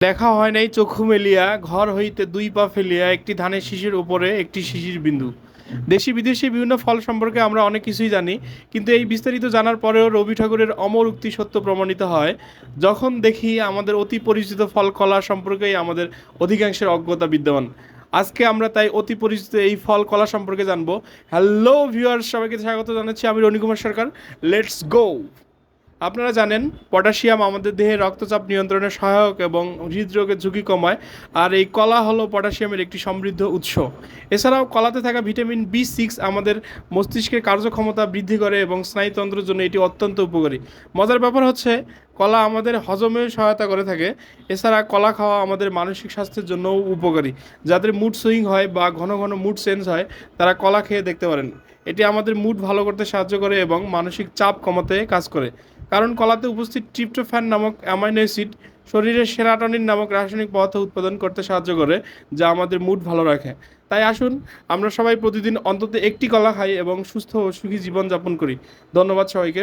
দেখা হয় নাই চক্ষু মেলিয়া, ঘর হইতে দুই পা ফেলিয়া, একটি ধানের শীষের উপরে একটি শিশির বিন্দু। দেশি বিদেশি বিভিন্ন ফল সম্পর্কে আমরা অনেক কিছুই জানি, কিন্তু এই বিস্তারিত জানার পরেও রবি ঠাকুরের অমর উক্তি সত্য প্রমাণিত হয় যখন দেখি আমাদের অতি পরিচিত ফল কলা সম্পর্কেই আমাদের অধিকাংশের অজ্ঞতা বিদ্যমান। আজকে আমরা তাই অতি পরিচিত এই ফল কলা সম্পর্কে জানবো। হ্যালো ভিউয়ার্স, সবাইকে স্বাগত জানাচ্ছি, আমি রনিকুমার সরকার। Let's go. আপনারা জানেন পটাশিয়াম আমাদের দেহে রক্তচাপ নিয়ন্ত্রণে সহায়ক এবং হৃদরোগের ঝুঁকি কমায়। আর এই কলা হলো পটাশিয়ামের একটি সমৃদ্ধ উৎস। এছাড়াও কলাতে থাকা ভিটামিন বি 6 আমাদের মস্তিষ্কের কার্যক্ষমতা বৃদ্ধি করে এবং স্নায়ুতন্ত্রের জন্য এটি অত্যন্ত উপকারী। মজার ব্যাপার হচ্ছে কলা আমাদের হজমে সহায়তা করে থাকে। এছাড়া কলা খাওয়া আমাদের মানসিক স্বাস্থ্যের জন্যও উপকারী। যাদের মুড সুইং হয় বা ঘন ঘন মুড চেঞ্জ হয়, তারা কলা খেয়ে দেখতে পারেন। এটি আমাদের মুড ভালো করতে সাহায্য করে এবং মানসিক চাপ কমাতে কাজ করে। কারণ কলাতে উপস্থিত ট্রিপ্টোফ্যান নামক অ্যামাইনো অ্যাসিড শরীরে সেরাটনিন নামক রাসায়নিক পদার্থ উৎপাদন করতে সাহায্য করে, যা আমাদের মুড ভালো রাখে। তাই আসুন আমরা সবাই প্রতিদিন অন্তত একটি কলা খাই এবং সুস্থ ও সুখী জীবনযাপন করি। ধন্যবাদ সবাইকে।